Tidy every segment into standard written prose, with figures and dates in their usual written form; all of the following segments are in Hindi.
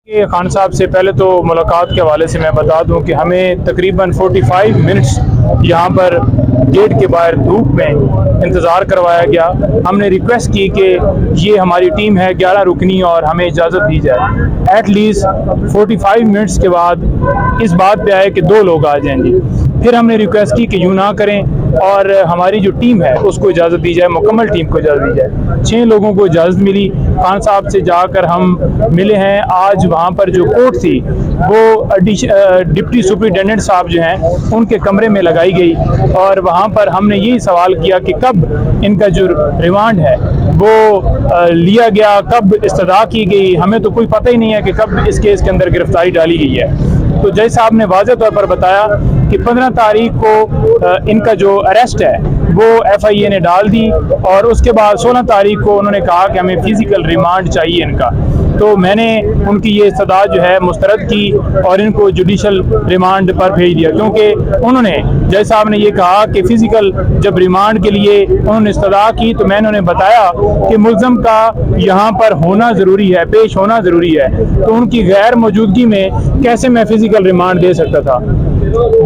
खान साहब से पहले तो मुलाकात के हवाले से मैं बता दूं कि हमें तकरीबन 45 मिनट्स यहाँ पर गेट के बाहर धूप में इंतज़ार करवाया गया। हमने रिक्वेस्ट की कि ये हमारी टीम है 11 रुकनी और हमें इजाज़त दी जाए। एटलीस्ट 45 मिनट्स के बाद इस बात पे आए कि 2 लोग आ जाएं जी। फिर हमने रिक्वेस्ट की कि यूँ ना करें और हमारी जो टीम है उसको इजाज़त दी जाए, मुकम्मल टीम को इजाज़त दी जाए। 6 लोगों को इजाज़त मिली। खान साहब से जाकर हम मिले हैं। आज वहाँ पर जो कोर्ट थी वो डिप्टी सुपरिटेंडेंट साहब जो हैं उनके कमरे में लगाई गई और वहाँ पर हमने यही सवाल किया कि कब इनका जो रिमांड है वो लिया गया, कब इस्तदा की गई। हमें तो कोई पता ही नहीं है कि कब इस केस के अंदर गिरफ्तारी डाली गई है। तो जज साहब ने वाज़ेह तौर पर बताया कि 15 तारीख को इनका जो अरेस्ट है वो FIA ने डाल दी और उसके बाद 16 तारीख को उन्होंने कहा कि हमें फिज़िकल रिमांड चाहिए इनका। तो मैंने उनकी ये इस्तदा जो है मुस्तरद की और इनको जुडिशल रिमांड पर भेज दिया, क्योंकि उन्होंने जज साहब ने ये कहा कि फ़िज़िकल जब रिमांड के लिए उन्होंने इस्तदा की तो मैंने उन्हें बताया कि मुल्ज़म का यहाँ पर होना ज़रूरी है, पेश होना ज़रूरी है। तो उनकी गैर मौजूदगी में कैसे मैं फ़िज़िकल रिमांड दे सकता था,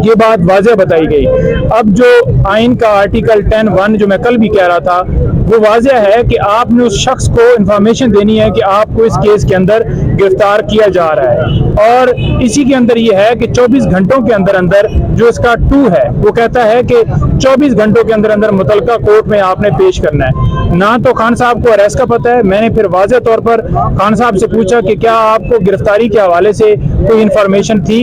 ये बात वाज़ेह बताई गई। अब जो आइन का आर्टिकल 10(1) जो मैं कल भी कह रहा था वो वाज़ेह है कि आपने उस शख्स को इंफॉर्मेशन देनी है कि आपको इस केस के अंदर गिरफ्तार किया जा रहा है और इसी के अंदर ये है कि 24 घंटों के अंदर अंदर जो इसका 2 है वो कहता है कि 24 घंटों के अंदर अंदर मुतलका कोर्ट में आपने पेश करना है। ना तो खान साहब को अरेस्ट का पता है। मैंने फिर वाज़ेह तौर पर खान साहब से पूछा कि क्या आपको गिरफ्तारी के हवाले से कोई इंफॉर्मेशन थी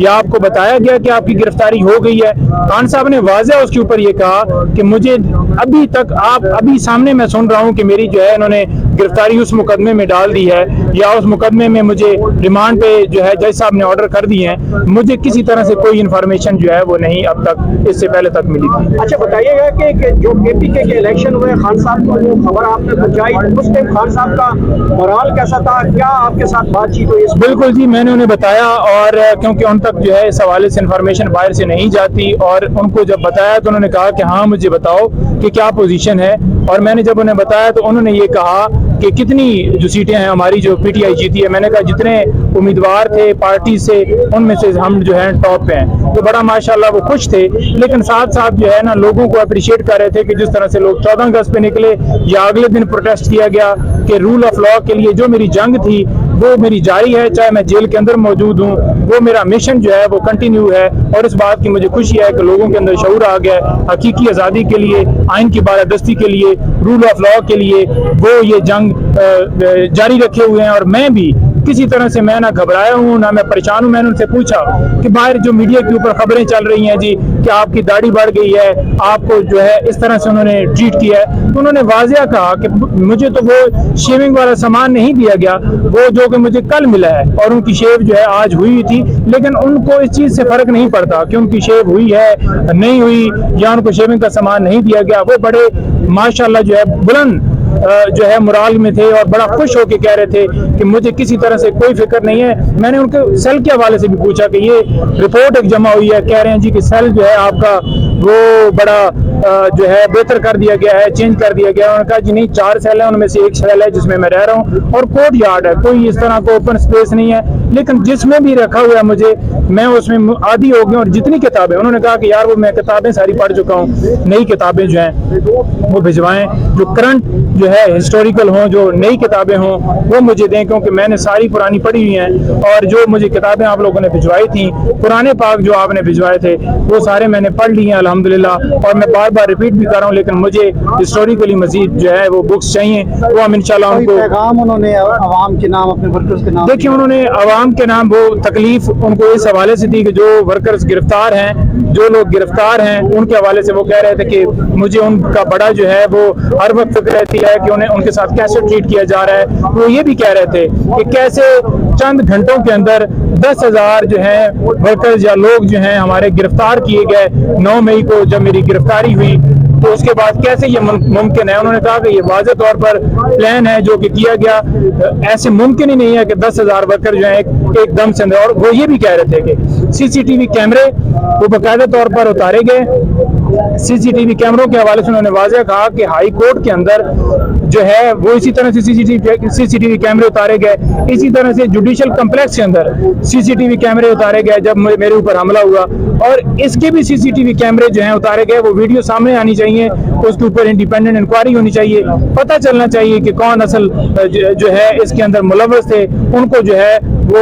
या आपको बताया गया कि आपकी गिरफ्तारी हो गई है। खान साहब ने वाज़ेह उसके ऊपर ये कहा कि मुझे अभी तक अभी सामने मैं सुन रहा हूँ कि मेरी जो है इन्होंने गिरफ्तारी उस मुकदमे में डाल दी है या उस मुकदमे में मुझे रिमांड पे जो है जज साहब ने ऑर्डर कर दिए हैं। मुझे किसी तरह से कोई इन्फॉर्मेशन जो है वो नहीं अब तक इससे पहले तक मिली थी। अच्छा बताइएगा कि जो KPK के इलेक्शन हुए खान साहब को वो खबर आपने पहुंचाई, उस टाइम खान साहब का मोराल कैसा था, क्या आपके साथ बातचीत हुई? बिल्कुल जी, मैंने उन्हें बताया और क्योंकि उन तक जो है इस हवाले से इन्फॉर्मेशन बाहर से नहीं जाती और उनको जब बताया तो उन्होंने कहा कि हाँ मुझे बताओ कि क्या पोजीशन है। और मैंने जब उन्हें बताया तो उन्होंने ये कहा कि कितनी जो सीटें हैं हमारी जो PTI जीती है। मैंने कहा जितने उम्मीदवार थे पार्टी से उनमें से हम जो है टॉप पे हैं। तो बड़ा माशाल्लाह वो खुश थे, लेकिन साथ साथ जो है ना लोगों को अप्रिशिएट कर रहे थे कि जिस तरह से लोग 14 अगस्त पे निकले या अगले दिन प्रोटेस्ट किया गया कि रूल ऑफ लॉ के लिए जो मेरी जंग थी वो मेरी जारी है, चाहे मैं जेल के अंदर मौजूद हूँ। वो मेरा मिशन जो है वो कंटिन्यू है और इस बात की मुझे खुशी है कि लोगों के अंदर शऊर आ गया है। हकीकी आज़ादी के लिए, आइन की बालादस्ती के लिए, रूल ऑफ लॉ के लिए वो ये जंग जारी रखे हुए हैं। और मैं भी किसी तरह से मैं ना घबराया हूँ ना मैं परेशान हूँ। मैंने उनसे पूछा कि बाहर जो मीडिया के ऊपर खबरें चल रही हैं जी कि आपकी दाढ़ी बढ़ गई है, आपको जो है इस तरह से उन्होंने ट्रीट किया है, तो उन्होंने वाज़ेह कहा कि मुझे तो वो शेविंग वाला सामान नहीं दिया गया, वो जो कि मुझे कल मिला है। और उनकी शेव जो है आज हुई थी, लेकिन उनको इस चीज़ से फ़र्क नहीं पड़ता कि उनकी शेव हुई है नहीं हुई या उनको शेविंग का सामान नहीं दिया गया। वो बड़े माशाल्लाह जो है बुलंद जो है मुराल में थे और बड़ा खुश होकर कह रहे थे कि मुझे किसी तरह से कोई फिक्र नहीं है। मैंने उनके सेल के हवाले से भी पूछा कि ये रिपोर्ट एक जमा हुई है, कह रहे हैं जी कि सेल जो है आपका वो बड़ा जो है बेहतर कर दिया गया है, चेंज कर दिया गया है। उन्होंने कहा जी नहीं, 4 सेल है, उनमें से एक सेल है जिसमें मैं रह रहा हूँ और कोर्ट यार्ड है, कोई इस तरह का ओपन स्पेस नहीं है। लेकिन जिसमें भी रखा हुआ है मुझे, मैं उसमें आदी हो गया। और जितनी किताबें, उन्होंने कहा कि यार वो मैं किताबें सारी पढ़ चुका हूँ, नई किताबें जो हैं वो भिजवाएं, जो करंट जो है हिस्टोरिकल हों, जो नई किताबें हों वो मुझे दें, क्योंकि मैंने सारी पुरानी पढ़ी हुई हैं। और जो मुझे किताबें आप लोगों ने भिजवाई थी, पुराने पाक जो आपने भिजवाए थे वो सारे मैंने पढ़ लिए हैं अल्हम्दुलिल्लाह। और मैं बार बार रिपीट भी कर रहा हूँ, लेकिन मुझे हिस्टोरिकली मजीद जो है वो बुक्स चाहिए, वो हम इंशाल्लाह उनको पैगाम उन्होंने अवाम के नाम, अपने वर्कर्स के नाम, देखिए उन्होंने अवाम के नाम वो तकलीफ उनको इस हवाले से थी कि जो वर्कर्स गिरफ्तार हैं, जो लोग गिरफ्तार हैं उनके हवाले से वो कह रहे थे कि मुझे उनका बड़ा जो है वो हर वक्त फिक्र रहती है कि उन्हें उनके साथ कैसे ट्रीट किया जा रहा है। वो ये भी कह रहे थे कि कैसे चंद घंटों के अंदर 10,000 जो है वर्कर्स या लोग जो हैं हमारे गिरफ्तार किए गए 9 मई को जब मेरी गिरफ्तारी हुई, तो उसके बाद कैसे ये मुमकिन है। उन्होंने कहा कि ये वाज़ेह तौर पर प्लान है जो कि किया गया, ऐसे मुमकिन ही नहीं है कि 10,000 वर्कर जो है एकदम से अंदर। और वो ये भी कह रहे थे कि CCTV कैमरे वो बाकायदा तौर पर उतारे गए। CCTV कैमरों के हवाले से उन्होंने वाज़ेह कहा कि हाई कोर्ट के अंदर जो है वो इसी तरह से सीसीटीवी कैमरे उतारे गए, इसी तरह से जुडिशियल कम्प्लेक्स के अंदर सीसीटीवी कैमरे उतारे गए जब मेरे ऊपर हमला हुआ, और इसके भी सीसीटीवी कैमरे जो हैं उतारे गए। वो वीडियो सामने आनी चाहिए, उसके ऊपर इंडिपेंडेंट इंक्वायरी होनी चाहिए, पता चलना चाहिए कि कौन असल जो है इसके अंदर मुलव्वस थे। उनको जो है वो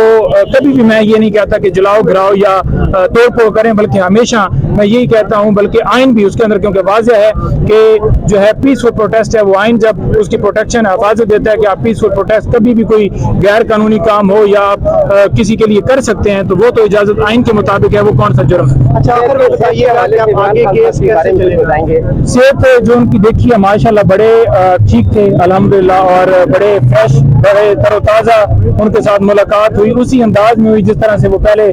कभी भी मैं ये नहीं कहता कि जलाओ गिराओ या तोड़ फोड़ करें, बल्कि हमेशा मैं यही कहता हूं, बल्कि आइन भी उसके अंदर, क्योंकि वाज़ेह है कि जो है पीसफुल प्रोटेस्ट है, वो आइन जब उसकी प्रोटेक्शन हिफाजत देता है कि आप पीसफुल प्रोटेस्ट कभी भी कोई गैर कानूनी काम हो या आप किसी के लिए कर सकते हैं, तो वो तो इजाजत आइन के मुताबिक है, वो कौन सा जुर्म है। अच्छा, आखिर बताइए आगे केस कैसे चलेंगे? सेहत जो उनकी देखी है माशाल्लाह बड़े ठीक थे अल्हम्दुलिल्लाह, और बड़े फ्रेश, बड़े तरोताज़ा उनके साथ मुलाकात हुई, उसी अंदाज में हुई जिस तरह से वो पहले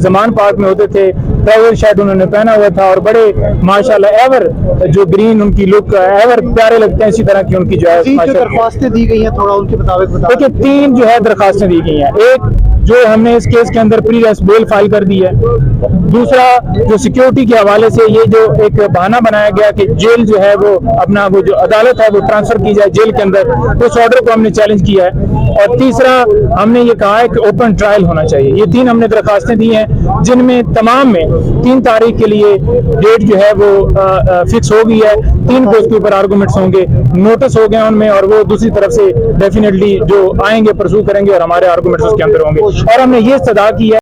जमान पार्क में होते थे। ट्रैवल शर्ट उन्होंने पहना हुआ था और बड़े माशाल्लाह एवर जो ग्रीन उनकी लुक एवर प्यारे लगते हैं, इसी तरह की उनकी जो है दरख्वास्तें दी गई हैं, थोड़ा उनके मुताबिक बताओ। देखिए 3 जो है दरखास्तें दी गई हैं। एक जो हमने इस केस के अंदर प्री अरेस्ट बेल फाइल कर दी है। दूसरा जो सिक्योरिटी के हवाले से ये जो एक बहाना बनाया गया कि जेल जो है वो अपना वो जो अदालत है वो ट्रांसफर की जाए जेल के अंदर, उस ऑर्डर को हमने चैलेंज किया है। और तीसरा हमने ये कहा है कि ओपन ट्रायल होना चाहिए। ये 3 हमने दरखास्तें दी हैं, जिनमें तमाम में 3 तारीख के लिए डेट जो है वो फिक्स हो गई है। 3 को उसके ऊपर आर्गूमेंट्स होंगे, नोटिस हो गए उनमें, और वो दूसरी तरफ से डेफिनेटली जो आएंगे परसू करेंगे और हमारे आर्गूमेंट्स उसके अंदर होंगे। और हमने ये सदा की है